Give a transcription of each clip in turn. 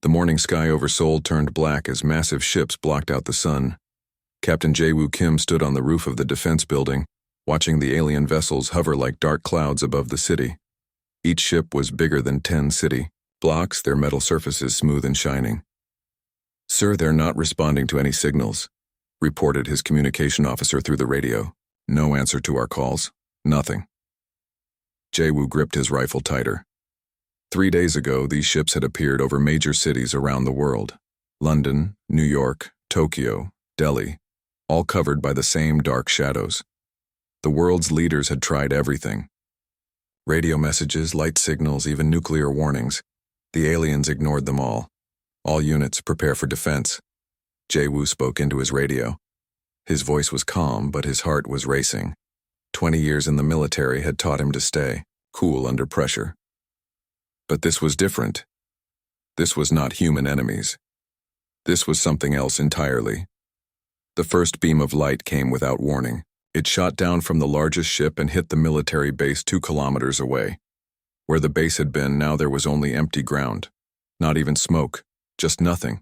The morning sky over Seoul turned black as massive ships blocked out the sun. Captain Jae-woo Kim stood on the roof of the defense building, watching the alien vessels hover like dark clouds above the city. Each ship was bigger than 10 city blocks, their metal surfaces smooth and shining. "Sir, they're not responding to any signals," reported his communication officer through the radio. "No answer to our calls. Nothing." Jae-woo gripped his rifle tighter. 3 days ago, these ships had appeared over major cities around the world. London, New York, Tokyo, Delhi, all covered by the same dark shadows. The world's leaders had tried everything. Radio messages, light signals, even nuclear warnings. The aliens ignored them all. "All units, prepare for defense." Jae-woo spoke into his radio. His voice was calm, but his heart was racing. 20 years in the military had taught him to stay cool under pressure. But this was different. This was not human enemies. This was something else entirely. The first beam of light came without warning. It shot down from the largest ship and hit the military base 2 kilometers away. Where the base had been, now there was only empty ground. Not even smoke. Just nothing.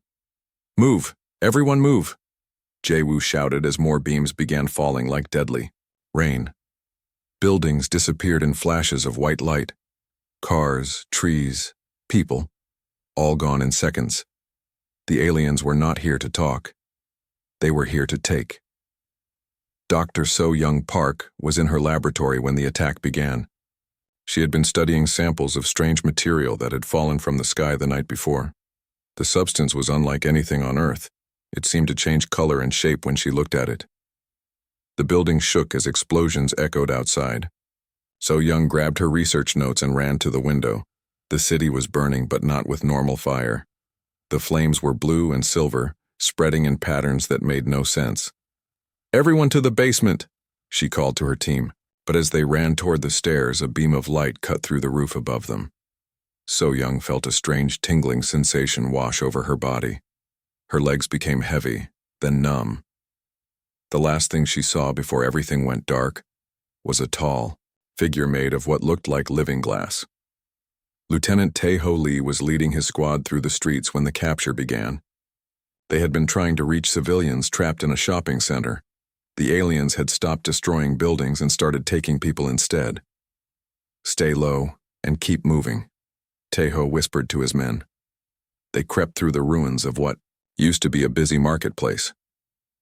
"Move! Everyone move!" Jae-woo shouted as more beams began falling like deadly rain. Buildings disappeared in flashes of white light. Cars, trees, people, all gone in seconds. The aliens were not here to talk. They were here to take. Dr. So-young Park was in her laboratory when the attack began. She had been studying samples of strange material that had fallen from the sky the night before. The substance was unlike anything on Earth. It seemed to change color and shape when she looked at it. The building shook as explosions echoed outside. So-young grabbed her research notes and ran to the window. The city was burning, but not with normal fire. The flames were blue and silver, spreading in patterns that made no sense. "Everyone to the basement," she called to her team, but as they ran toward the stairs, a beam of light cut through the roof above them. So-young felt a strange tingling sensation wash over her body. Her legs became heavy, then numb. The last thing she saw before everything went dark was a tall figure made of what looked like living glass. Lieutenant Tae-ho Lee was leading his squad through the streets when the capture began. They had been trying to reach civilians trapped in a shopping center. The aliens had stopped destroying buildings and started taking people instead. "Stay low and keep moving," Tae-ho whispered to his men. They crept through the ruins of what used to be a busy marketplace.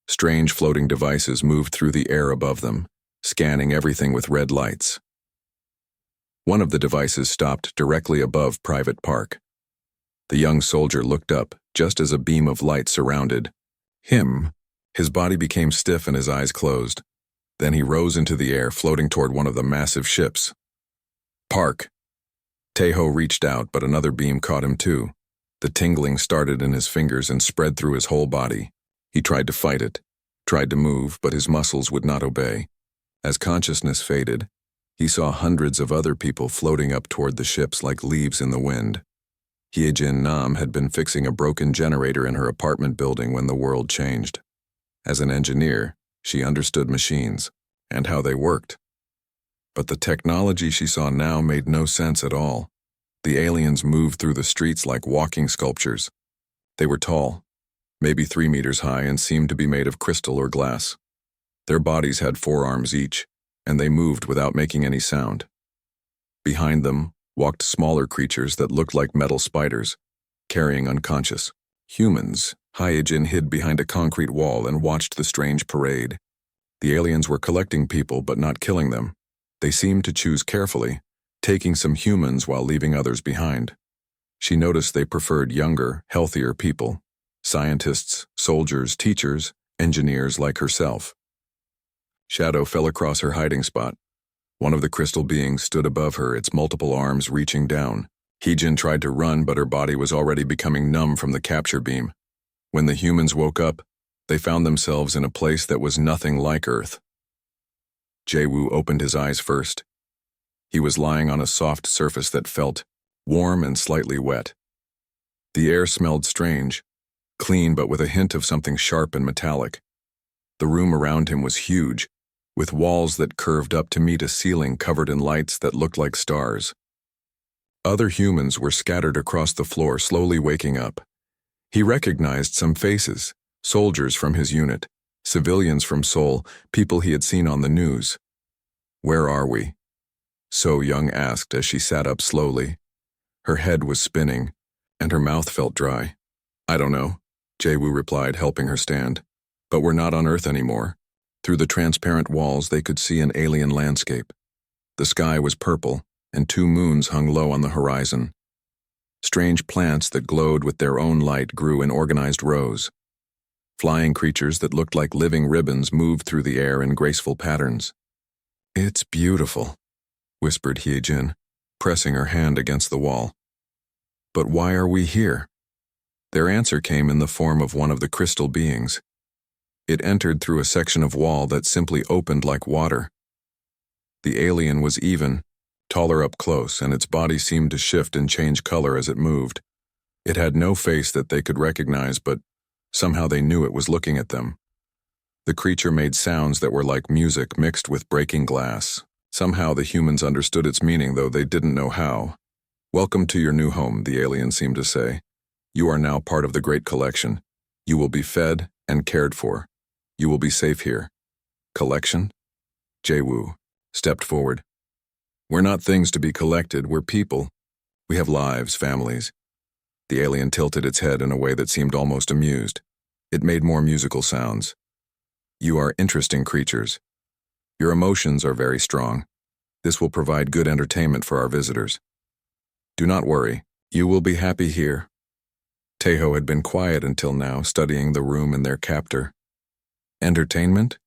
Strange floating devices moved through the air above them, scanning everything with red lights. One of the devices stopped directly above Private Park. The young soldier looked up just as a beam of light surrounded him. His body became stiff and his eyes closed. Then he rose into the air, floating toward one of the massive ships. "Park!" Tae-ho reached out, but another beam caught him too. The tingling started in his fingers and spread through his whole body. He tried to fight it, tried to move, but his muscles would not obey. As consciousness faded, he saw hundreds of other people floating up toward the ships like leaves in the wind. Hyejin Nam had been fixing a broken generator in her apartment building when the world changed. As an engineer, she understood machines and how they worked. But the technology she saw now made no sense at all. The aliens moved through the streets like walking sculptures. They were tall, maybe 3 meters high, and seemed to be made of crystal or glass. Their bodies had 4 arms each, and they moved without making any sound. Behind them walked smaller creatures that looked like metal spiders, carrying unconscious humans. Hyejin hid behind a concrete wall and watched the strange parade. The aliens were collecting people but not killing them. They seemed to choose carefully, taking some humans while leaving others behind. She noticed they preferred younger, healthier people. Scientists, soldiers, teachers, engineers like herself. Shadow fell across her hiding spot. One of the crystal beings stood above her, its multiple arms reaching down. Hyejin tried to run, but her body was already becoming numb from the capture beam. When the humans woke up, they found themselves in a place that was nothing like Earth. Jae-woo opened his eyes first. He was lying on a soft surface that felt warm and slightly wet. The air smelled strange, clean but with a hint of something sharp and metallic. The room around him was huge, with walls that curved up to meet a ceiling covered in lights that looked like stars. Other humans were scattered across the floor, slowly waking up, He recognized some faces, soldiers from his unit, civilians from Seoul, people he had seen on the news. "Where are we?" So Young asked as she sat up slowly. Her head was spinning, and her mouth felt dry. "I don't know," Jae-woo replied, helping her stand. "But we're not on Earth anymore." Through the transparent walls they could see an alien landscape. The sky was purple, and 2 moons hung low on the horizon. Strange plants that glowed with their own light grew in organized rows. Flying creatures that looked like living ribbons moved through the air in graceful patterns. "It's beautiful," whispered Hyejin, pressing her hand against the wall. "But why are we here?" Their answer came in the form of one of the crystal beings. It entered through a section of wall that simply opened like water. The alien was even, taller up close, and its body seemed to shift and change color as it moved. It had no face that they could recognize, but somehow they knew it was looking at them. The creature made sounds that were like music mixed with breaking glass. Somehow the humans understood its meaning, though they didn't know how. "Welcome to your new home," the alien seemed to say. "You are now part of the Great Collection. You will be fed and cared for. You will be safe here." "Collection?" Jae-woo stepped forward. "We're not things to be collected, we're people. We have lives, families." The alien tilted its head in a way that seemed almost amused. It made more musical sounds. "You are interesting creatures. Your emotions are very strong. This will provide good entertainment for our visitors. Do not worry, you will be happy here." Taeho had been quiet until now, studying the room and their captor. "Entertainment?"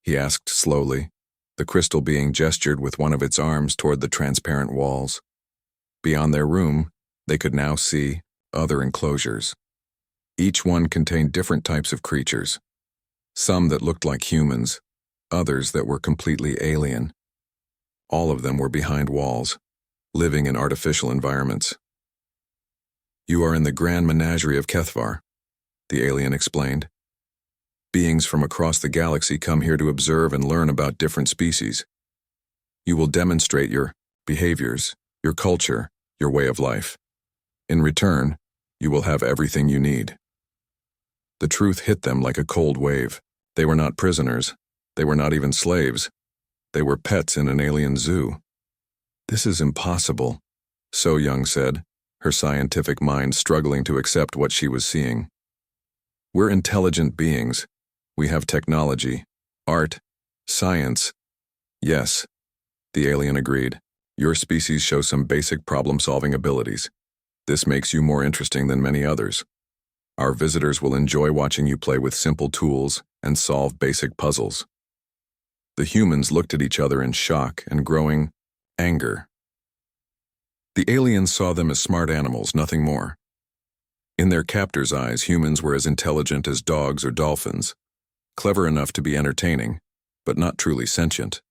he asked slowly. The crystal being gestured with one of its arms toward the transparent walls. Beyond their room, they could now see other enclosures. Each one contained different types of creatures. Some that looked like humans, others that were completely alien. All of them were behind walls, living in artificial environments. "You are in the Grand Menagerie of Kethvar," the alien explained. "Beings from across the galaxy come here to observe and learn about different species. You will demonstrate your behaviors, your culture, your way of life. In return, you will have everything you need." The truth hit them like a cold wave. They were not prisoners. They were not even slaves. They were pets in an alien zoo. "This is impossible," So Young said, her scientific mind struggling to accept what she was seeing. "We're intelligent beings. We have technology, art, science." "Yes," the alien agreed. "Your species shows some basic problem-solving abilities. This makes you more interesting than many others. Our visitors will enjoy watching you play with simple tools and solve basic puzzles." The humans looked at each other in shock and growing anger. The aliens saw them as smart animals, nothing more. In their captors' eyes, humans were as intelligent as dogs or dolphins, clever enough to be entertaining, but not truly sentient.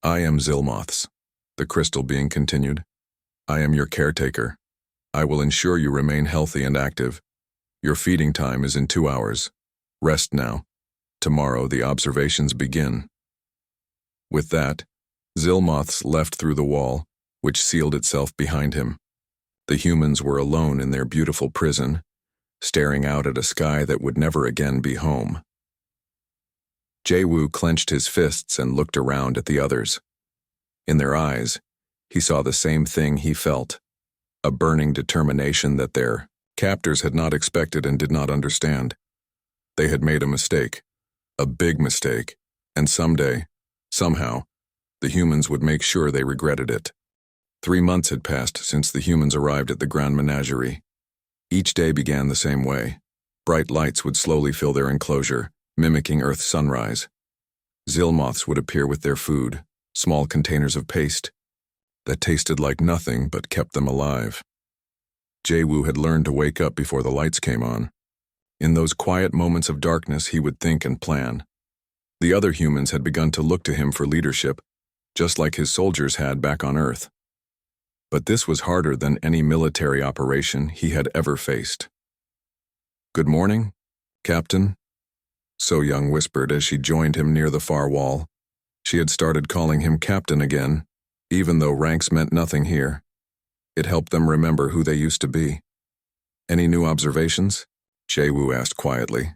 "I am Zilmoths," the crystal being continued. "I am your caretaker. I will ensure you remain healthy and active. Your feeding time is in 2 hours. Rest now. Tomorrow the observations begin." With that, Zilmoths left through the wall, which sealed itself behind him. The humans were alone in their beautiful prison, staring out at a sky that would never again be home. Jae-woo clenched his fists and looked around at the others. In their eyes, he saw the same thing he felt, a burning determination that their captors had not expected and did not understand. They had made a mistake, a big mistake, and someday, somehow, the humans would make sure they regretted it. 3 months had passed since the humans arrived at the Grand Menagerie. Each day began the same way. Bright lights would slowly fill their enclosure, mimicking Earth's sunrise. Zilmoths would appear with their food, small containers of paste, that tasted like nothing but kept them alive. Jae-woo had learned to wake up before the lights came on. In those quiet moments of darkness, he would think and plan. The other humans had begun to look to him for leadership, just like his soldiers had back on Earth. But this was harder than any military operation he had ever faced. "Good morning, Captain," So Young whispered as she joined him near the far wall. She had started calling him Captain again, even though ranks meant nothing here. It helped them remember who they used to be. Any new observations? Jae-woo asked quietly.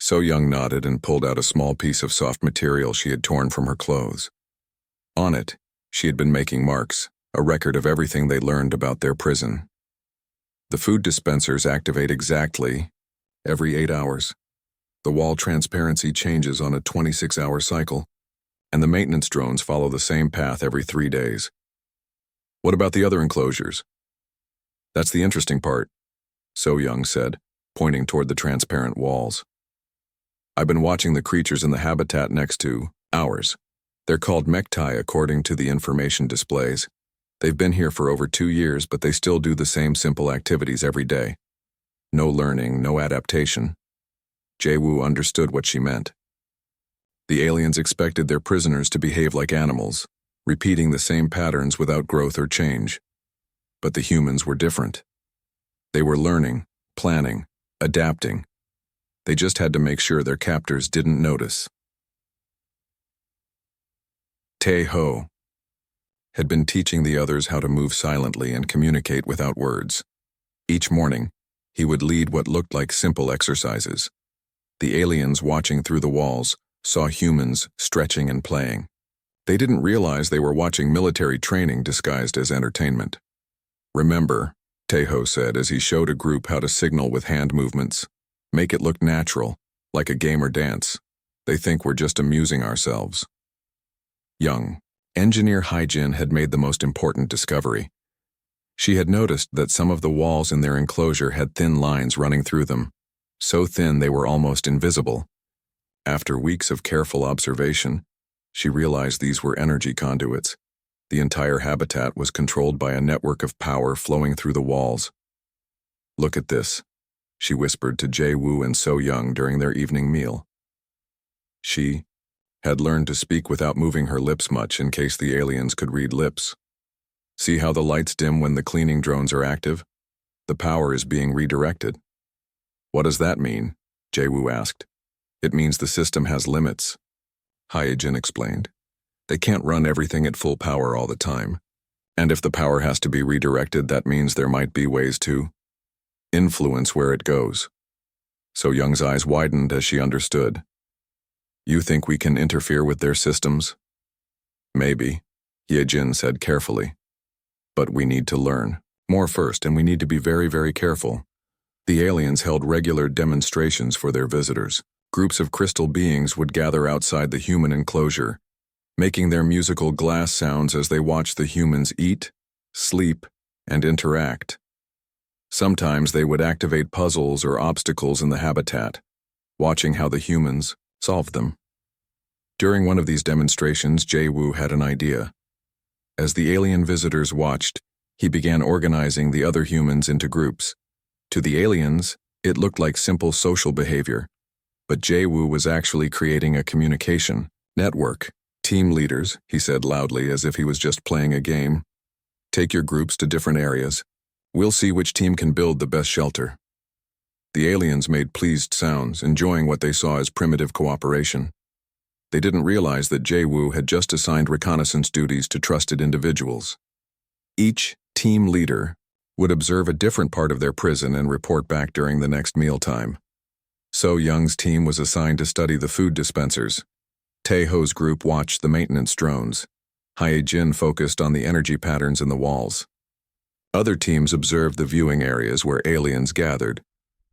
So-young nodded and pulled out a small piece of soft material she had torn from her clothes. On it, she had been making marks, a record of everything they learned about their prison. The food dispensers activate exactly every 8 hours. The wall transparency changes on a 26-hour cycle, and the maintenance drones follow the same path every 3 days. What about the other enclosures? That's the interesting part, So-young said, pointing toward the transparent walls. I've been watching the creatures in the habitat next to ours. They're called mechtai according to the information displays. They've been here for over 2 years, but they still do the same simple activities every day. No learning, no adaptation. Jae-woo understood what she meant. The aliens expected their prisoners to behave like animals, repeating the same patterns without growth or change. But the humans were different. They were learning, planning, adapting. They just had to make sure their captors didn't notice. Tae-ho had been teaching the others how to move silently and communicate without words. Each morning, he would lead what looked like simple exercises. The aliens watching through the walls saw humans stretching and playing. They didn't realize they were watching military training disguised as entertainment. Remember, Tae-ho said as he showed a group how to signal with hand movements. Make it look natural, like a game or dance. They think we're just amusing ourselves. Young, engineer Hae-jin had made the most important discovery. She had noticed that some of the walls in their enclosure had thin lines running through them, so thin they were almost invisible. After weeks of careful observation, she realized these were energy conduits. The entire habitat was controlled by a network of power flowing through the walls. Look at this, she whispered to Jae-woo and So-young during their evening meal. She had learned to speak without moving her lips much in case the aliens could read lips. See how the lights dim when the cleaning drones are active? The power is being redirected. What does that mean? Jae-woo asked. It means the system has limits, Hae-jin explained. They can't run everything at full power all the time. And if the power has to be redirected, that means there might be ways to influence where it goes. So-young's eyes widened as she understood. You think we can interfere with their systems? Maybe, Hae-jin said carefully. But we need to learn more first, and we need to be very, very careful. The aliens held regular demonstrations for their visitors. Groups of crystal beings would gather outside the human enclosure, making their musical glass sounds as they watched the humans eat, sleep, and interact. Sometimes they would activate puzzles or obstacles in the habitat, watching how the humans solved them. During one of these demonstrations, Jae-woo had an idea. As the alien visitors watched, he began organizing the other humans into groups. To the aliens, it looked like simple social behavior, but Jae-woo was actually creating a communication network. Team leaders, he said loudly as if he was just playing a game. Take your groups to different areas. We'll see which team can build the best shelter. The aliens made pleased sounds, enjoying what they saw as primitive cooperation. They didn't realize that Jae-woo had just assigned reconnaissance duties to trusted individuals. Each team leader would observe a different part of their prison and report back during the next mealtime. So-young's team was assigned to study the food dispensers. Tae-ho's group watched the maintenance drones. Hae-jin focused on the energy patterns in the walls. Other teams observed the viewing areas where aliens gathered,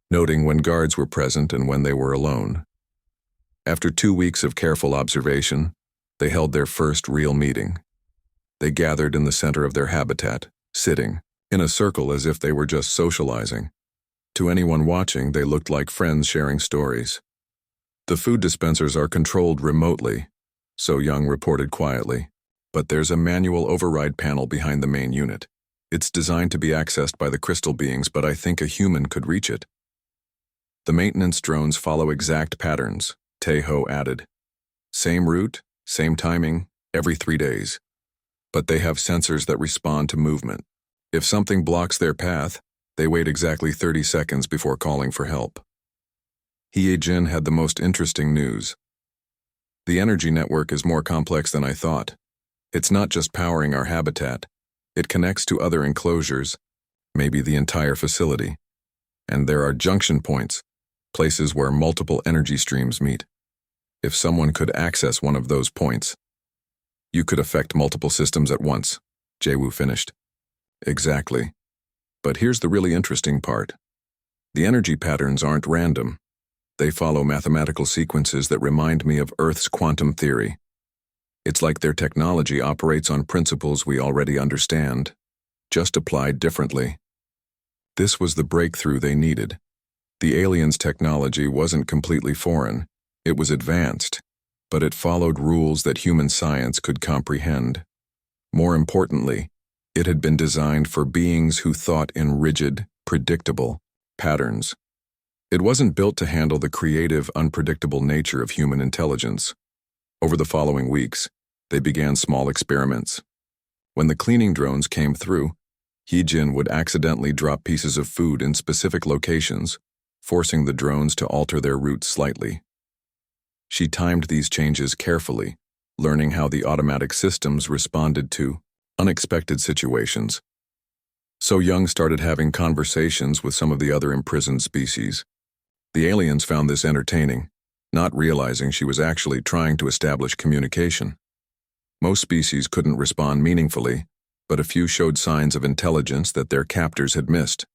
noting when guards were present and when they were alone. After 2 weeks of careful observation, they held their first real meeting. They gathered in the center of their habitat, sitting in a circle as if they were just socializing. To anyone watching, they looked like friends sharing stories. The food dispensers are controlled remotely, So-young reported quietly, but there's a manual override panel behind the main unit. It's designed to be accessed by the crystal beings, but I think a human could reach it. The maintenance drones follow exact patterns, Tae-ho added. Same route, same timing, every 3 days. But they have sensors that respond to movement. If something blocks their path, they wait exactly 30 seconds before calling for help. Hae-jin had the most interesting news. The energy network is more complex than I thought. It's not just powering our habitat. It connects to other enclosures, maybe the entire facility. And there are junction points, places where multiple energy streams meet. If someone could access one of those points, you could affect multiple systems at once, Jae-woo finished. Exactly. But here's the really interesting part. The energy patterns aren't random. They follow mathematical sequences that remind me of Earth's quantum theory. It's like their technology operates on principles we already understand, just applied differently. This was the breakthrough they needed. The aliens' technology wasn't completely foreign. It was advanced, but it followed rules that human science could comprehend. More importantly, it had been designed for beings who thought in rigid, predictable patterns. It wasn't built to handle the creative, unpredictable nature of human intelligence. Over the following weeks, they began small experiments. When the cleaning drones came through, Hee-jin would accidentally drop pieces of food in specific locations, forcing the drones to alter their routes slightly. She timed these changes carefully, learning how the automatic systems responded to unexpected situations. So Young started having conversations with some of the other imprisoned species. The aliens found this entertaining, not realizing she was actually trying to establish communication. Most species couldn't respond meaningfully, but a few showed signs of intelligence that their captors had missed.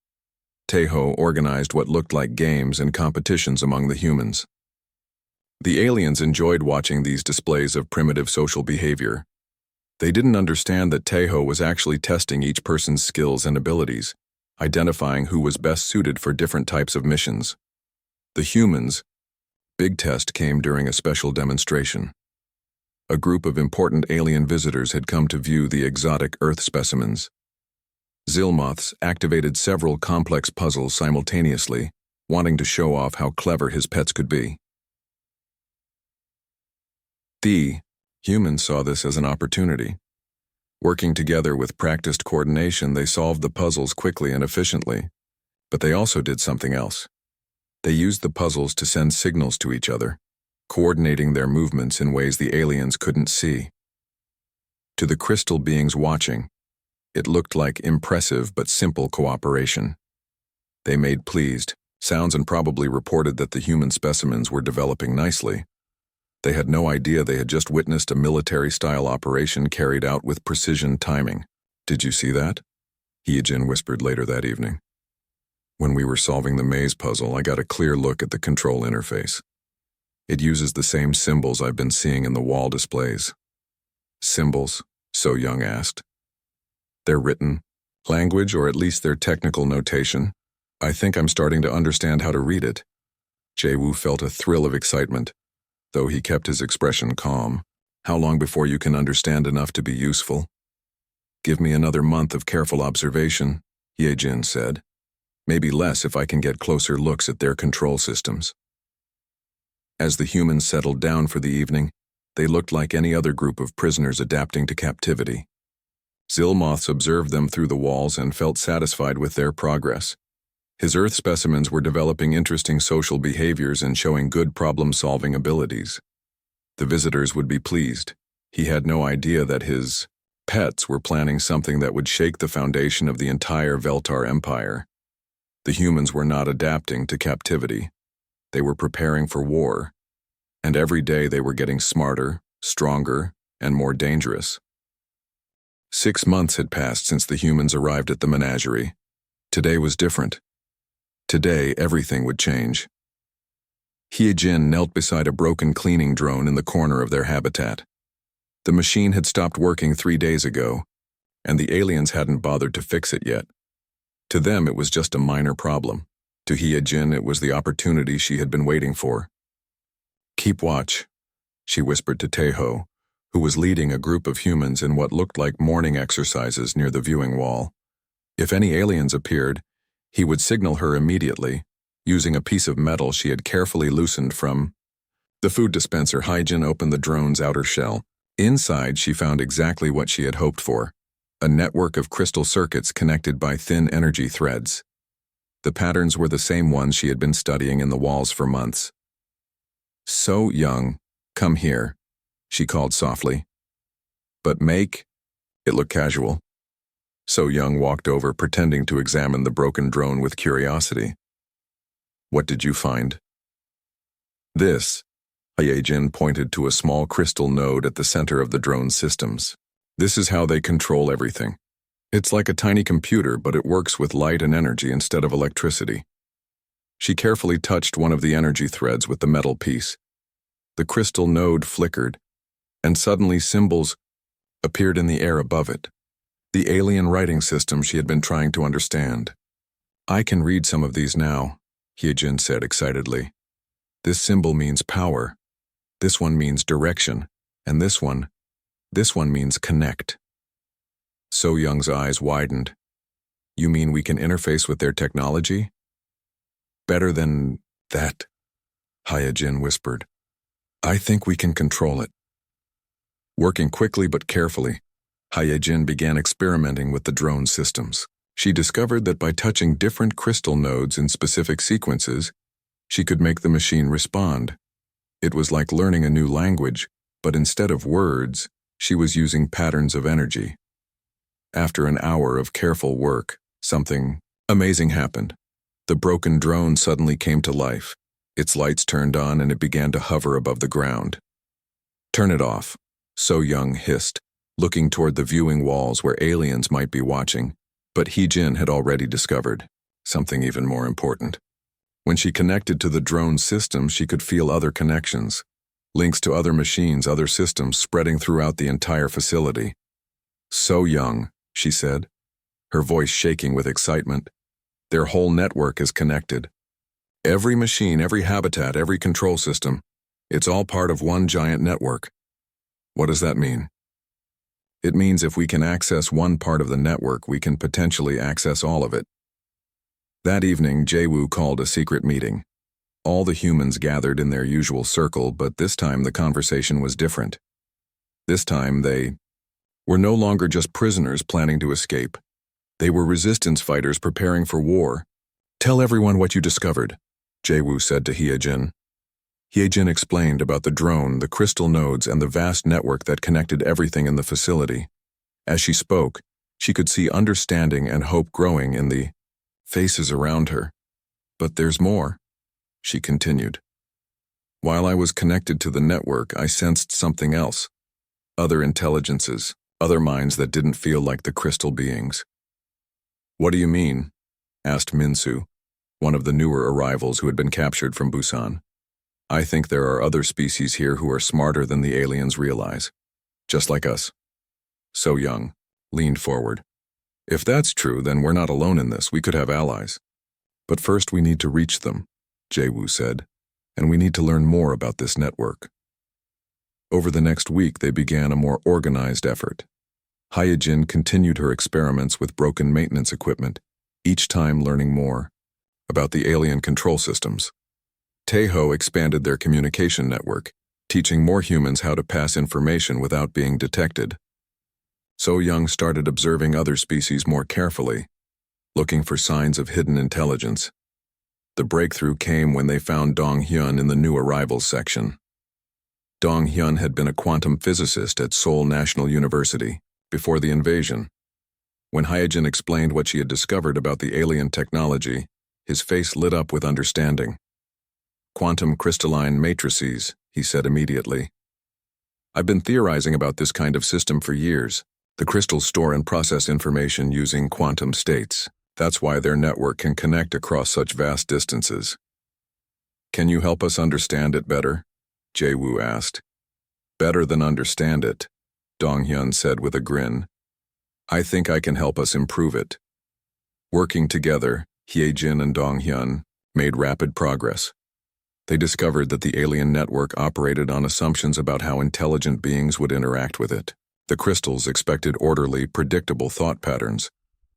Taeho organized what looked like games and competitions among the humans. The aliens enjoyed watching these displays of primitive social behavior. They didn't understand that Taeho was actually testing each person's skills and abilities, identifying who was best suited for different types of missions. The humans' big test came during a special demonstration. A group of important alien visitors had come to view the exotic Earth specimens. Zilmoths activated several complex puzzles simultaneously, wanting to show off how clever his pets could be. The humans saw this as an opportunity. Working together with practiced coordination, they solved the puzzles quickly and efficiently. But they also did something else. They used the puzzles to send signals to each other, coordinating their movements in ways the aliens couldn't see. To the crystal beings watching, it looked like impressive but simple cooperation. They made pleased sounds and probably reported that the human specimens were developing nicely. They had no idea they had just witnessed a military-style operation carried out with precision timing. "Did you see that?" Hee-jin whispered later that evening. "When we were solving the maze puzzle, I got a clear look at the control interface. It uses the same symbols I've been seeing in the wall displays." "Symbols?" So Young asked. "Their written language, or at least their technical notation. I think I'm starting to understand how to read it." Jae-woo felt a thrill of excitement, though he kept his expression calm. "How long before you can understand enough to be useful?" "Give me another month of careful observation," Hee-jin said. "Maybe less if I can get closer looks at their control systems." As the humans settled down for the evening, they looked like any other group of prisoners adapting to captivity. Zilmoths observed them through the walls and felt satisfied with their progress. His Earth specimens were developing interesting social behaviors and showing good problem-solving abilities. The visitors would be pleased. He had no idea that his pets were planning something that would shake the foundation of the entire Veltar Empire. The humans were not adapting to captivity. They were preparing for war. And every day they were getting smarter, stronger, and more dangerous. 6 months had passed since the humans arrived at the menagerie. Today was different. Today, everything would change. Hee-jin knelt beside a broken cleaning drone in the corner of their habitat. The machine had stopped working 3 days ago, and the aliens hadn't bothered to fix it yet. To them, it was just a minor problem. To Hee-jin, it was the opportunity she had been waiting for. "Keep watch," she whispered to Taeho, who was leading a group of humans in what looked like morning exercises near the viewing wall. If any aliens appeared, he would signal her immediately, using a piece of metal she had carefully loosened from the food dispenser. Hee-jin opened the drone's outer shell. Inside, she found exactly what she had hoped for: a network of crystal circuits connected by thin energy threads. The patterns were the same ones she had been studying in the walls for months. "So Young, come here," she called softly. "But make it look casual." So Young walked over, pretending to examine the broken drone with curiosity. What did you find? This, Hyejin pointed to a small crystal node at the center of the drone's systems. This is how they control everything. It's like a tiny computer, but it works with light and energy instead of electricity. She carefully touched one of the energy threads with the metal piece. The crystal node flickered, and suddenly symbols appeared in the air above it. The alien writing system she had been trying to understand. I can read some of these now, Hyejin said excitedly. This symbol means power. This one means direction, and this one means connect. So Young's eyes widened. You mean we can interface with their technology? Better than that, Hyejin whispered. I think we can control it. Working quickly but carefully, Hyejin began experimenting with the drone systems. She discovered that by touching different crystal nodes in specific sequences, she could make the machine respond. It was like learning a new language, but instead of words, she was using patterns of energy. After an hour of careful work, something amazing happened. The broken drone suddenly came to life. Its lights turned on and it began to hover above the ground. Turn it off, So Young hissed, looking toward the viewing walls where aliens might be watching. But Hyejin had already discovered something even more important. When she connected to the drone system, she could feel other connections, links to other machines, other systems spreading throughout the entire facility. So Young, she said, her voice shaking with excitement. Their whole network is connected. Every machine, every habitat, every control system, it's all part of one giant network. What does that mean? It means if we can access one part of the network, we can potentially access all of it. That evening, Jae-woo called a secret meeting. All the humans gathered in their usual circle, but this time the conversation was different. This time they were no longer just prisoners planning to escape. They were resistance fighters preparing for war. Tell everyone what you discovered, Jae-woo said to Hyejin. Hyejin explained about the drone, the crystal nodes, and the vast network that connected everything in the facility. As she spoke, she could see understanding and hope growing in the faces around her. But there's more, she continued. While I was connected to the network, I sensed something else. Other intelligences, other minds that didn't feel like the crystal beings. What do you mean? Asked Minsu, one of the newer arrivals who had been captured from Busan. I think there are other species here who are smarter than the aliens realize. Just like us. So Young leaned forward. If that's true, then we're not alone in this. We could have allies. But first we need to reach them, Jae-woo said, and we need to learn more about this network. Over the next week, they began a more organized effort. Hyejin continued her experiments with broken maintenance equipment, each time learning more about the alien control systems. Taeho expanded their communication network, teaching more humans how to pass information without being detected. So Young started observing other species more carefully, looking for signs of hidden intelligence. The breakthrough came when they found Dong Hyun in the new arrivals section. Dong Hyun had been a quantum physicist at Seoul National University before the invasion. When Hyejin explained what she had discovered about the alien technology, his face lit up with understanding. Quantum crystalline matrices, he said immediately. I've been theorizing about this kind of system for years. The crystals store and process information using quantum states. That's why their network can connect across such vast distances. Can you help us understand it better? Jae-woo asked. Better than understand it, Dong Hyun said with a grin. I think I can help us improve it. Working together, Hyejin and Dong Hyun made rapid progress. They discovered that the alien network operated on assumptions about how intelligent beings would interact with it. The crystals expected orderly, predictable thought patterns.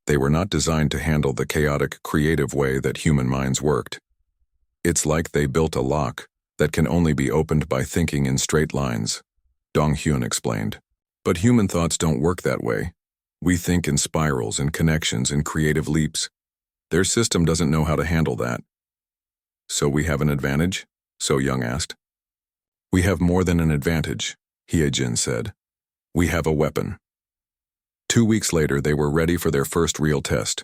They were not designed to handle the chaotic, creative way that human minds worked. It's like they built a lock that can only be opened by thinking in straight lines, Dong Hyun explained. But human thoughts don't work that way. We think in spirals, in connections, in creative leaps. Their system doesn't know how to handle that. So we have an advantage? So Young asked. We have more than an advantage, Hyejin said. We have a weapon. 2 weeks later, they were ready for their first real test.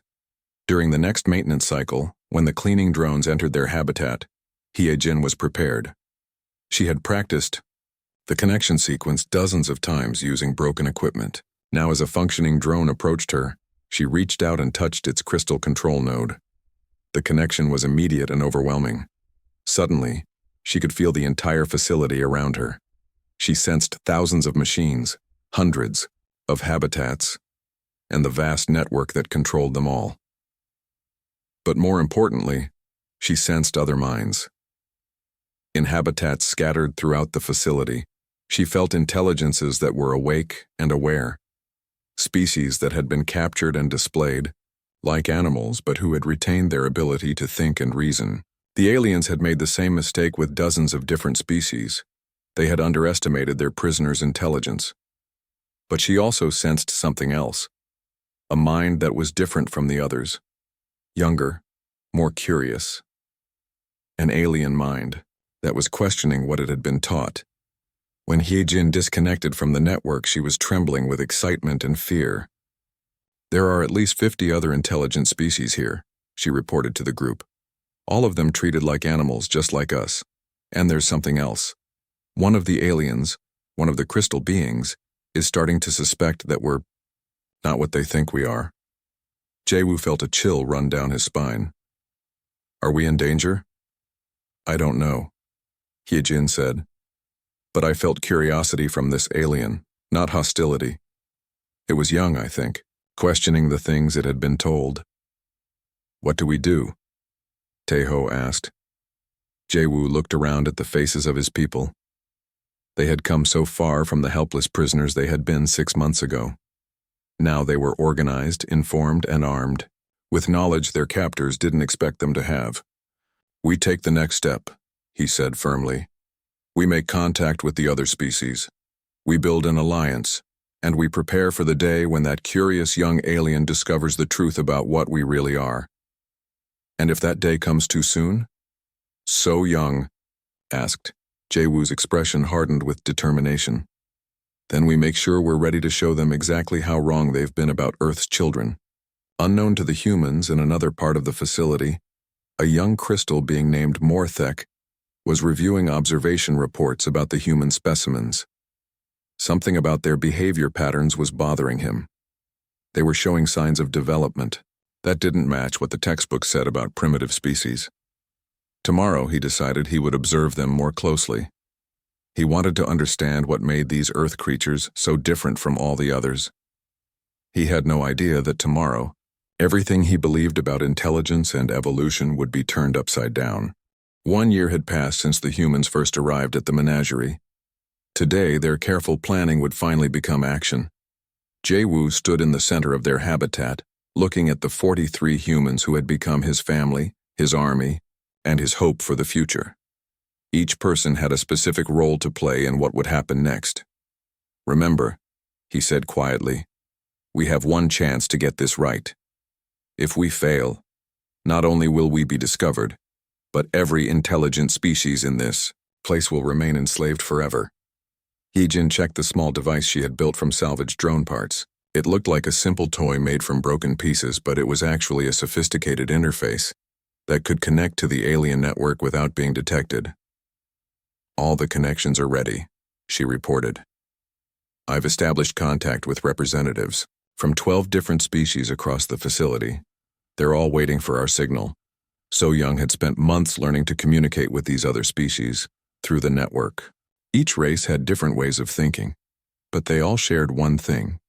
During the next maintenance cycle, When the cleaning drones entered their habitat, Hyejin was prepared. She had practiced the connection sequence dozens of times using broken equipment. Now as a functioning drone approached her, she reached out and touched its crystal control node. The connection was immediate and overwhelming. Suddenly, she could feel the entire facility around her. She sensed thousands of machines, hundreds of habitats, and the vast network that controlled them all. But more importantly, she sensed other minds. In habitats scattered throughout the facility, she felt intelligences that were awake and aware. Species that had been captured and displayed, like animals but who had retained their ability to think and reason. The aliens had made the same mistake with dozens of different species. They had underestimated their prisoner's intelligence. But she also sensed something else, a mind that was different from the others. Younger, more curious. An alien mind that was questioning what it had been taught. When Hyejin disconnected from the network, she was trembling with excitement and fear. "There are at least 50 other intelligent species here," she reported to the group. "All of them treated like animals, just like us. And there's something else. One of the aliens, one of the crystal beings, is starting to suspect that we're not what they think we are." Jae-woo felt a chill run down his spine. "Are we in danger?" "I don't know," Hyejin said. "But I felt curiosity from this alien, not hostility. It was young, I think, questioning the things it had been told." "What do we do?" Taeho asked. Jae-woo looked around at the faces of his people. They had come so far from the helpless prisoners they had been 6 months ago. Now they were organized, informed, and armed, with knowledge their captors didn't expect them to have. "We take the next step," he said firmly. "We make contact with the other species. We build an alliance, and we prepare for the day when that curious young alien discovers the truth about what we really are. And if that day comes too soon?" "So young?" asked. Jae-woo's expression hardened with determination. "Then we make sure we're ready to show them exactly how wrong they've been about Earth's children." Unknown to the humans in another part of the facility, a young crystal being named Morthek was reviewing observation reports about the human specimens. Something about their behavior patterns was bothering him. They were showing signs of development. That didn't match what the textbook said about primitive species. Tomorrow, he decided he would observe them more closely. He wanted to understand what made these Earth creatures so different from all the others. He had no idea that tomorrow, everything he believed about intelligence and evolution would be turned upside down. 1 year had passed since the humans first arrived at the menagerie. Today, their careful planning would finally become action. Jae-woo stood in the center of their habitat, looking at the 43 humans who had become his family, his army, and his hope for the future. Each person had a specific role to play in what would happen next. "Remember," he said quietly, "we have one chance to get this right. If we fail, not only will we be discovered, but every intelligent species in this place will remain enslaved forever." Hyejin checked the small device she had built from salvaged drone parts. It looked like a simple toy made from broken pieces, but it was actually a sophisticated interface that could connect to the alien network without being detected. "All the connections are ready," she reported. "I've established contact with representatives from 12 different species across the facility. They're all waiting for our signal." So Young had spent months learning to communicate with these other species through the network. Each race had different ways of thinking, but they all shared one thing.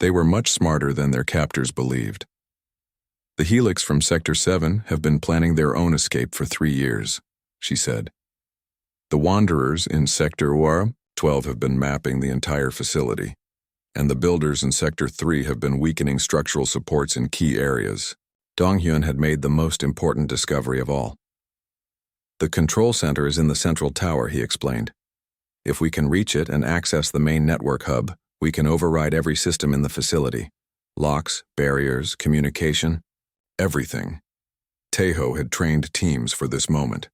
They were much smarter than their captors believed. "The Helix from Sector 7 have been planning their own escape for 3 years, she said. "The Wanderers in Sector 12 have been mapping the entire facility, and the Builders in Sector 3 have been weakening structural supports in key areas." Donghyun had made the most important discovery of all. "The control center is in the central tower," he explained. "If we can reach it and access the main network hub, we can override every system in the facility. Locks, barriers, communication, everything." Taeho had trained teams for this moment.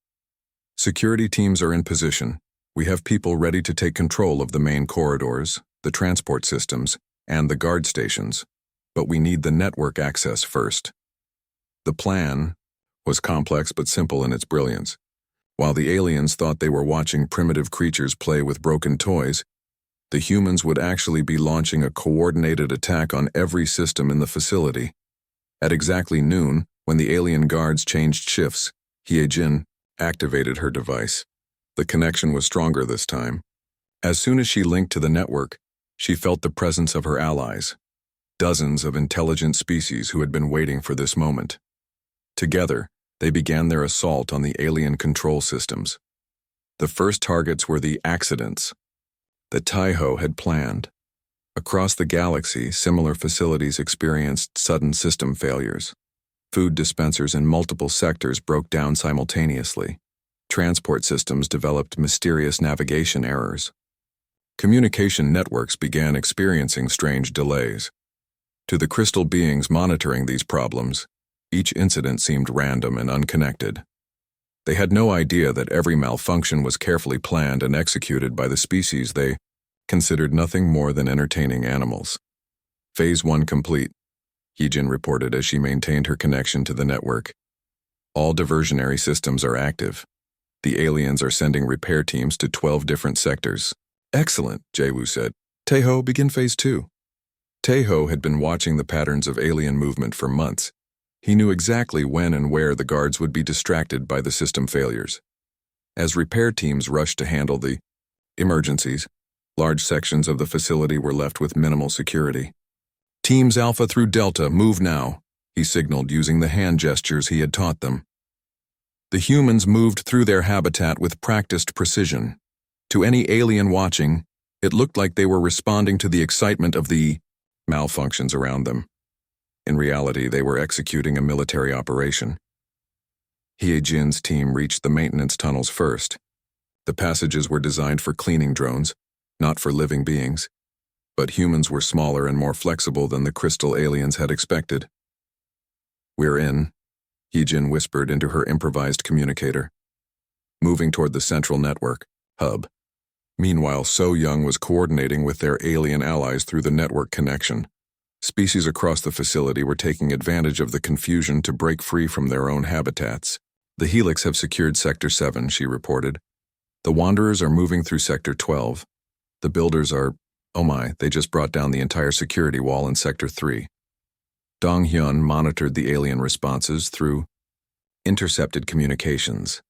"Security teams are in position. We have people ready to take control of the main corridors, the transport systems, and the guard stations. But we need the network access first. The plan was complex but simple in its brilliance. While the aliens thought they were watching primitive creatures play with broken toys, the humans would actually be launching a coordinated attack on every system in the facility. At exactly noon, when the alien guards changed shifts, Hye-jin activated her device. The connection was stronger this time. As soon as she linked to the network, she felt the presence of her allies, dozens of intelligent species who had been waiting for this moment. Together, they began their assault on the alien control systems. The first targets were the accidents that Taiho had planned. Across the galaxy, similar facilities experienced sudden system failures. Food dispensers in multiple sectors broke down simultaneously. Transport systems developed mysterious navigation errors. Communication networks began experiencing strange delays. To the crystal beings monitoring these problems, each incident seemed random and unconnected. They had no idea that every malfunction was carefully planned and executed by the species they considered nothing more than entertaining animals. Phase 1 complete, Hye-jin reported as she maintained her connection to the network. All diversionary systems are active. The aliens are sending repair teams to 12 different sectors. Excellent, Jae-woo said. Taeho, begin Phase 2. Taeho had been watching the patterns of alien movement for months. He knew exactly when and where the guards would be distracted by the system failures. As repair teams rushed to handle the emergencies, large sections of the facility were left with minimal security. Teams Alpha through Delta, move now, he signaled using the hand gestures he had taught them. The humans moved through their habitat with practiced precision. To any alien watching, it looked like they were responding to the excitement of the malfunctions around them. In reality, they were executing a military operation. Hye-jin's team reached the maintenance tunnels first. The passages were designed for cleaning drones, not for living beings. But humans were smaller and more flexible than the crystal aliens had expected. We're in, Hye-jin whispered into her improvised communicator, moving toward the central network, hub. Meanwhile, So-young was coordinating with their alien allies through the network connection. Species across the facility were taking advantage of the confusion to break free from their own habitats. The Helix have secured Sector 7, she reported. The Wanderers are moving through Sector 12. The Builders are, oh my, they just brought down the entire security wall in Sector 3. Dong-hyun monitored the alien responses through intercepted communications.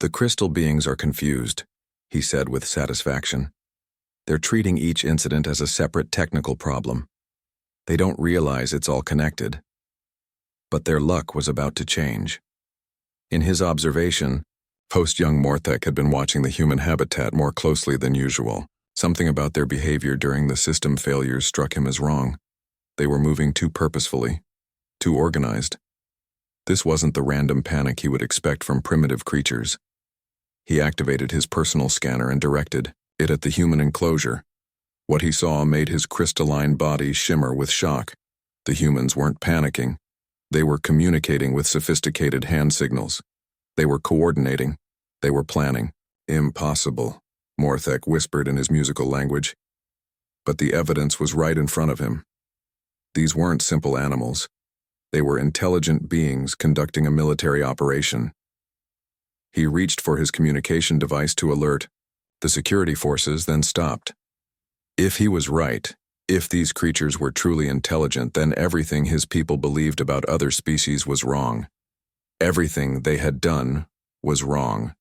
The crystal beings are confused, he said with satisfaction. They're treating each incident as a separate technical problem. They don't realize it's all connected. But their luck was about to change. In his observation, post-young Morthek had been watching the human habitat more closely than usual. Something about their behavior during the system failures struck him as wrong. They were moving too purposefully, too organized. This wasn't the random panic he would expect from primitive creatures. He activated his personal scanner and directed it at the human enclosure. What he saw made his crystalline body shimmer with shock. The humans weren't panicking. They were communicating with sophisticated hand signals. They were coordinating. They were planning. Impossible, Morthek whispered in his musical language. But the evidence was right in front of him. These weren't simple animals. They were intelligent beings conducting a military operation. He reached for his communication device to alert the security forces, then stopped. If he was right, if these creatures were truly intelligent, then everything his people believed about other species was wrong. Everything they had done was wrong.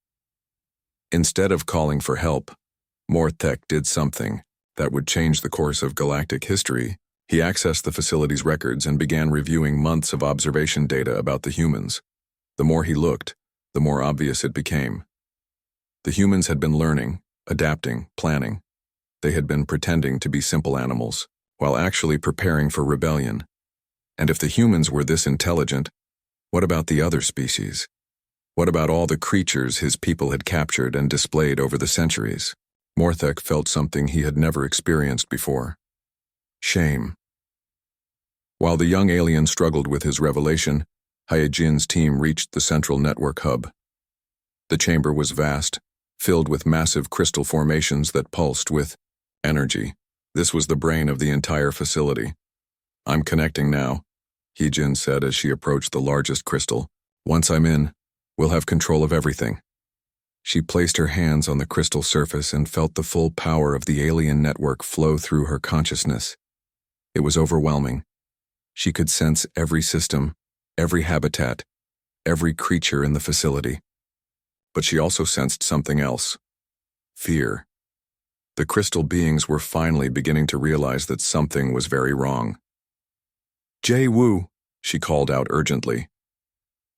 Instead of calling for help, Morthek did something that would change the course of galactic history. He accessed the facility's records and began reviewing months of observation data about the humans. The more he looked, the more obvious it became. The humans had been learning, adapting, planning. They had been pretending to be simple animals, while actually preparing for rebellion. And if the humans were this intelligent, what about the other species? What about all the creatures his people had captured and displayed over the centuries? Morthek felt something he had never experienced before. Shame. While the young alien struggled with his revelation, Hye-jin's team reached the central network hub. The chamber was vast, filled with massive crystal formations that pulsed with energy. This was the brain of the entire facility. I'm connecting now, Hye-jin said as she approached the largest crystal, Once I'm in, we'll have control of everything. She placed her hands on the crystal surface and felt the full power of the alien network flow through her consciousness. It was overwhelming. She could sense every system, every habitat, every creature in the facility. But she also sensed something else. Fear. The crystal beings were finally beginning to realize that something was very wrong. Jay-Woo, she called out urgently.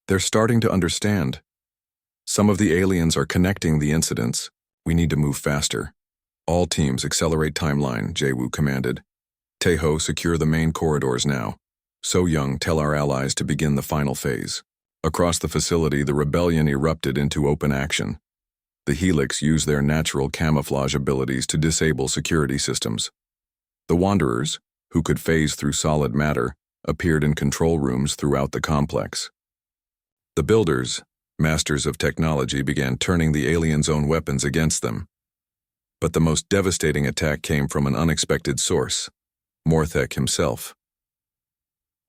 They're starting to understand. Some of the aliens are connecting the incidents. We need to move faster. All teams accelerate timeline, Jay-Woo commanded. Taeho, secure the main corridors now. So-Young, tell our allies to begin the final phase. Across the facility, the rebellion erupted into open action. The Helix used their natural camouflage abilities to disable security systems. The Wanderers, who could phase through solid matter, appeared in control rooms throughout the complex. The Builders, masters of technology, began turning the aliens' own weapons against them. But the most devastating attack came from an unexpected source, Morthek himself.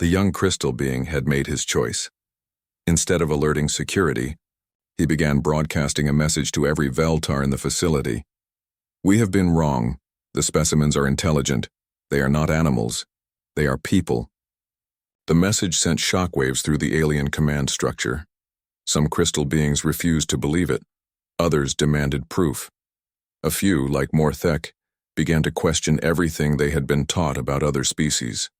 The young crystal being had made his choice. Instead of alerting security, he began broadcasting a message to every Veltar in the facility. We have been wrong. The specimens are intelligent. They are not animals. They are people. The message sent shockwaves through the alien command structure. Some crystal beings refused to believe it. Others demanded proof. A few, like Morthek, began to question everything they had been taught about other species.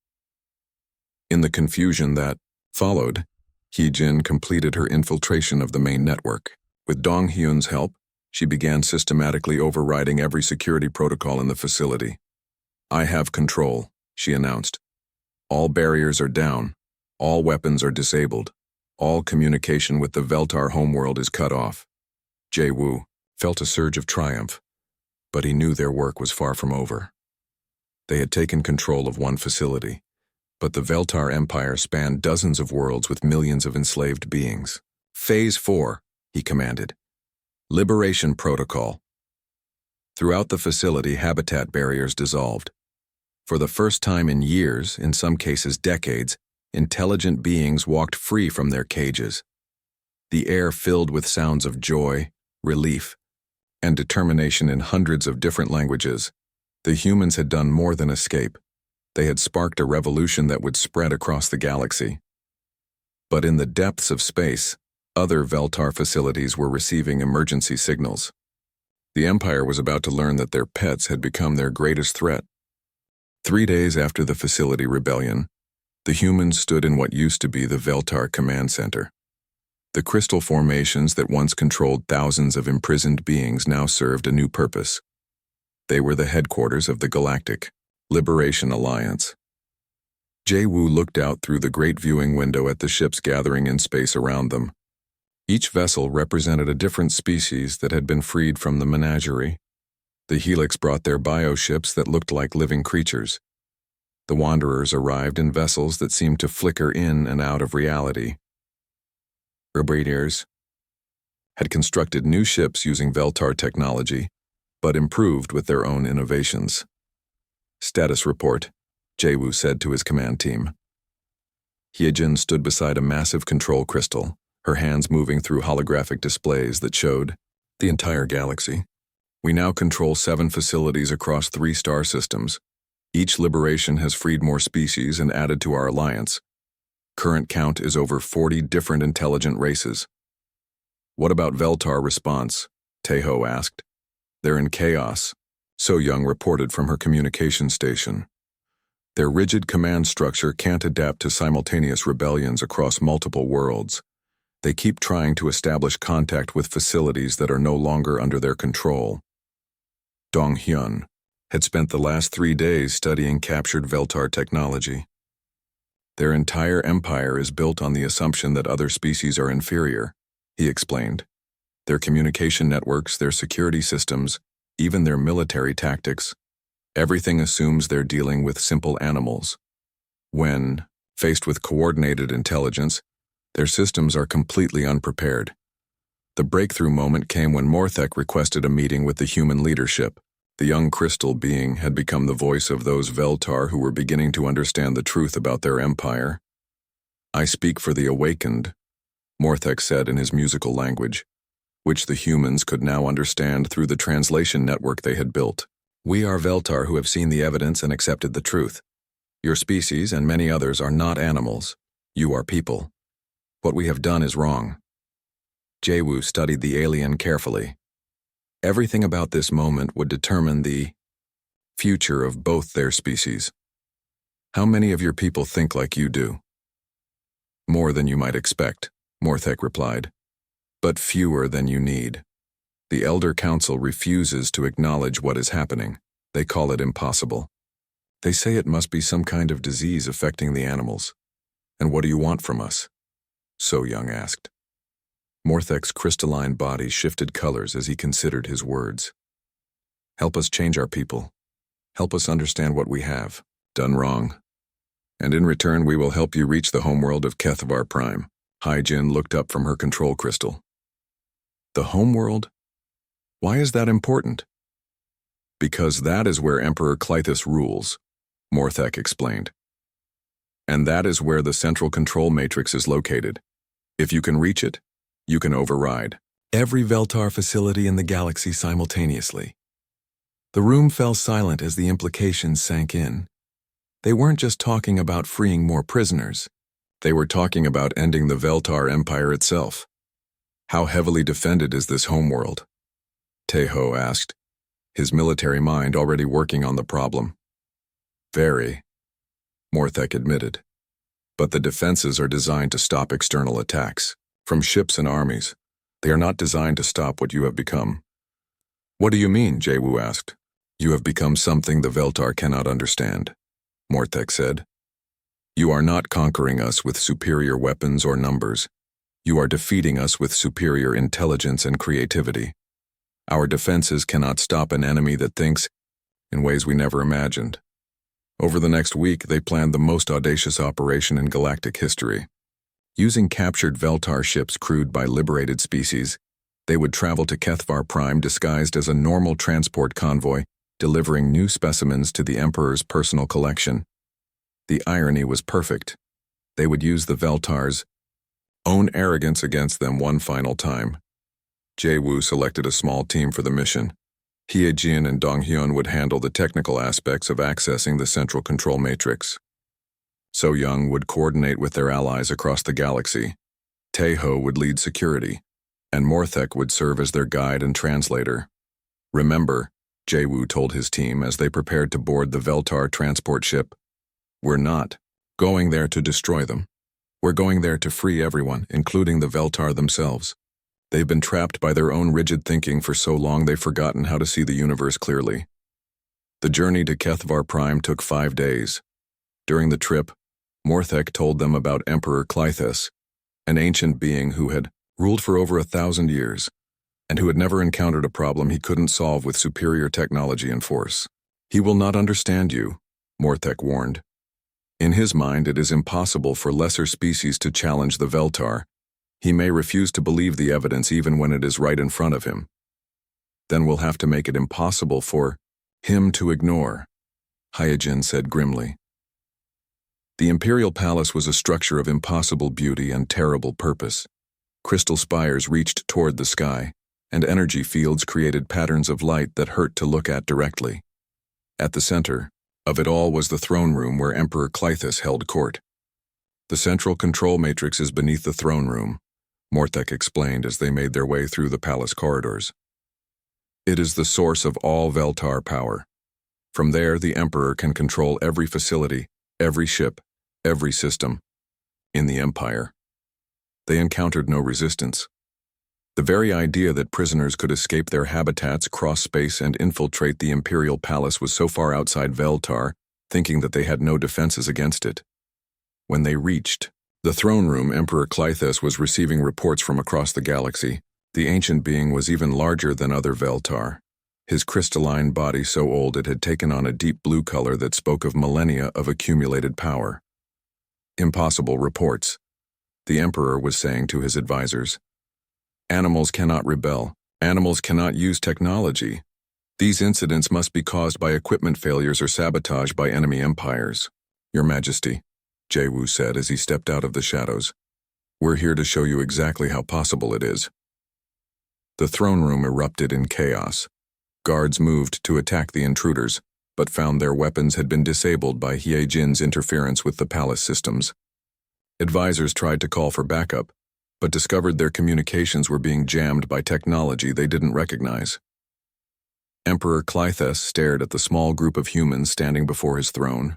In the confusion that followed, Hee-Jin completed her infiltration of the main network. With Dong Hyun's help, she began systematically overriding every security protocol in the facility. I have control, she announced. All barriers are down. All weapons are disabled. All communication with the Veltar homeworld is cut off. Jay-Woo felt a surge of triumph, but he knew their work was far from over. They had taken control of one facility, but the Veltar Empire spanned dozens of worlds with millions of enslaved beings. Phase 4, he commanded. Liberation Protocol. Throughout the facility, habitat barriers dissolved. For the first time in years, in some cases decades, intelligent beings walked free from their cages. The air filled with sounds of joy, relief, and determination in hundreds of different languages. The humans had done more than escape. They had sparked a revolution that would spread across the galaxy. But in the depths of space, other Veltar facilities were receiving emergency signals. The Empire was about to learn that their pets had become their greatest threat. 3 days after the facility rebellion, the humans stood in what used to be the Veltar Command Center. The crystal formations that once controlled thousands of imprisoned beings now served a new purpose. They were the headquarters of the Galactic Liberation Alliance. Jay-Woo looked out through the great viewing window at the ships gathering in space around them. Each vessel represented a different species that had been freed from the menagerie. The Helix brought their bioships that looked like living creatures. The Wanderers arrived in vessels that seemed to flicker in and out of reality. Rebelliers had constructed new ships using Veltar technology, but improved with their own innovations. Status report, Jay-Woo said to his command team. Hee-Jin stood beside a massive control crystal, her hands moving through holographic displays that showed the entire galaxy. We now control 7 facilities across 3 star systems. Each liberation has freed more species and added to our alliance. Current count is over 40 different intelligent races. What about Veltar response? Taeho asked. They're in chaos, So-Young reported from her communication station. Their rigid command structure can't adapt to simultaneous rebellions across multiple worlds. They keep trying to establish contact with facilities that are no longer under their control. Dong Hyun had spent the last 3 days studying captured Veltar technology. Their entire empire is built on the assumption that other species are inferior, he explained. Their communication networks, their security systems, even their military tactics, everything assumes they're dealing with simple animals. When, faced with coordinated intelligence, their systems are completely unprepared. The breakthrough moment came when Morthek requested a meeting with the human leadership. The young crystal being had become the voice of those Veltar who were beginning to understand the truth about their empire. I speak for the awakened, Morthek said in his musical language, which the humans could now understand through the translation network they had built. We are Veltar who have seen the evidence and accepted the truth. Your species and many others are not animals. You are people. What we have done is wrong. Jaewu studied the alien carefully. Everything about this moment would determine the future of both their species. How many of your people think like you do? More than you might expect, Morthek replied. But fewer than you need. The Elder Council refuses to acknowledge what is happening. They call it impossible. They say it must be some kind of disease affecting the animals. And what do you want from us? So Young asked. Morthek's crystalline body shifted colors as he considered his words. Help us change our people. Help us understand what we have done wrong. And in return we will help you reach the homeworld of HFY Prime. Hyjin looked up from her control crystal. The homeworld? Why is that important? Because that is where Emperor Clythus rules, Morthek explained. And that is where the central control matrix is located. If you can reach it, you can override every Veltar facility in the galaxy simultaneously. The room fell silent as the implications sank in. They weren't just talking about freeing more prisoners. They were talking about ending the Veltar Empire itself. How heavily defended is this homeworld? Taeho asked, his military mind already working on the problem. Very, Morthek admitted. But the defenses are designed to stop external attacks, from ships and armies. They are not designed to stop what you have become. What do you mean? Jaewu asked. You have become something the Veltar cannot understand, Morthek said. You are not conquering us with superior weapons or numbers. You are defeating us with superior intelligence and creativity. Our defenses cannot stop an enemy that thinks in ways we never imagined. Over the next week, they planned the most audacious operation in galactic history. Using captured Veltar ships crewed by liberated species, they would travel to HFY Prime disguised as a normal transport convoy, delivering new specimens to the Emperor's personal collection. The irony was perfect. They would use the Veltar's own arrogance against them one final time. Jaewu selected a small team for the mission. Hyejin and Donghyun would handle the technical aspects of accessing the central control matrix. So Young would coordinate with their allies across the galaxy. Taeho would lead security, and Morthek would serve as their guide and translator. Remember, Jaewu told his team as they prepared to board the Veltar transport ship, we're not going there to destroy them. We're going there to free everyone, including the Veltar themselves. They've been trapped by their own rigid thinking for so long they've forgotten how to see the universe clearly. The journey to HFY Prime took 5 days. During the trip, Morthek told them about Emperor Clythus, an ancient being who had ruled for over 1,000 years, and who had never encountered a problem he couldn't solve with superior technology and force. He will not understand you, Morthek warned. In his mind, it is impossible for lesser species to challenge the Veltar. He may refuse to believe the evidence even when it is right in front of him. Then we'll have to make it impossible for him to ignore, Hyejin said grimly. The Imperial Palace was a structure of impossible beauty and terrible purpose. Crystal spires reached toward the sky, and energy fields created patterns of light that hurt to look at directly. At the center of it all was the throne room where Emperor Clythus held court. The central control matrix is beneath the throne room, Morthek explained as they made their way through the palace corridors. It is the source of all Veltar power. From there, the Emperor can control every facility, every ship, every system in the Empire. They encountered no resistance. The very idea that prisoners could escape their habitats, cross space, and infiltrate the Imperial Palace was so far outside Veltar, thinking that they had no defenses against it. When they reached the throne room, Emperor Clythus was receiving reports from across the galaxy. The ancient being was even larger than other Veltar. His crystalline body so old it had taken on a deep blue color that spoke of millennia of accumulated power. Impossible reports, the Emperor was saying to his advisors. Animals cannot rebel. Animals cannot use technology. These incidents must be caused by equipment failures or sabotage by enemy empires. Your Majesty, Jaewu said as he stepped out of the shadows. We're here to show you exactly how possible it is. The throne room erupted in chaos. Guards moved to attack the intruders, but found their weapons had been disabled by He Jin's interference with the palace systems. Advisors tried to call for backup, but discovered their communications were being jammed by technology they didn't recognize. Emperor Clythes stared at the small group of humans standing before his throne.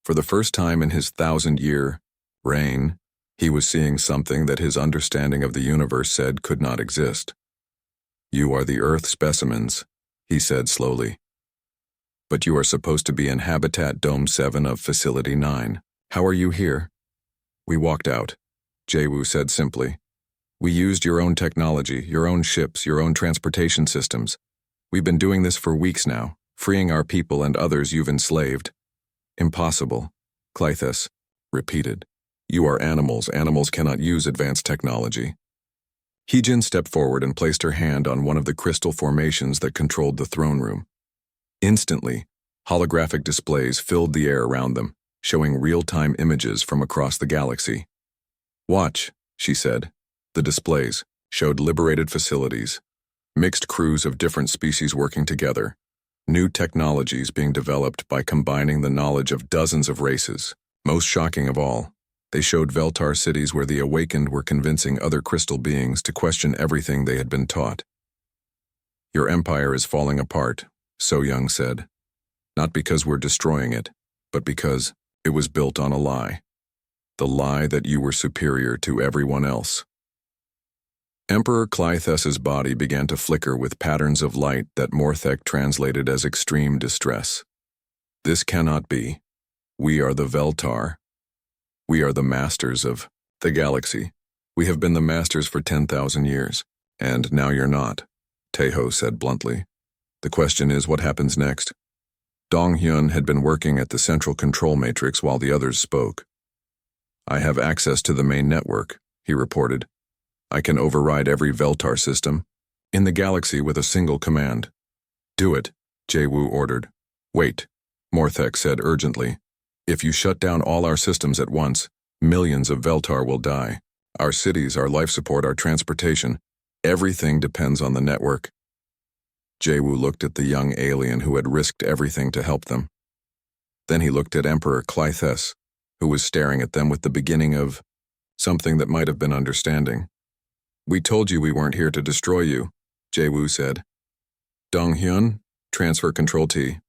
For the first time in his 1,000-year reign, he was seeing something that his understanding of the universe said could not exist. "You are the Earth specimens," he said slowly. "But you are supposed to be in Habitat Dome 7 of Facility 9. How are you here?" "We walked out," Jae-woo said simply. "We used your own technology, your own ships, your own transportation systems. We've been doing this for weeks now, freeing our people and others you've enslaved." "Impossible," Clythes repeated. "You are animals. Animals cannot use advanced technology." He-jin stepped forward and placed her hand on one of the crystal formations that controlled the throne room. Instantly, holographic displays filled the air around them, showing real-time images from across the galaxy. "Watch," she said. The displays showed liberated facilities, mixed crews of different species working together, new technologies being developed by combining the knowledge of dozens of races. Most shocking of all, they showed Veltar cities where the awakened were convincing other crystal beings to question everything they had been taught. "Your empire is falling apart," So-young said. "Not because we're destroying it, but because it was built on a lie. The lie that you were superior to everyone else." Emperor Clythes's body began to flicker with patterns of light that Morthek translated as extreme distress. "This cannot be. We are the Veltar. We are the masters of the galaxy. We have been the masters for 10,000 years, and now you're not," Taeho said bluntly. "The question is, what happens next?" Dong-hyun had been working at the central control matrix while the others spoke. "I have access to the main network," he reported. "I can override every Veltar system in the galaxy with a single command." "Do it," Jae-woo ordered. "Wait," Morthek said urgently. "If you shut down all our systems at once, millions of Veltar will die. Our cities, our life support, our transportation, everything depends on the network." Jae-woo looked at the young alien who had risked everything to help them. Then he looked at Emperor Clythes, who was staring at them with the beginning of something that might have been understanding. "We told you we weren't here to destroy you," Jae-woo said. "Dong-hyun, transfer Control T."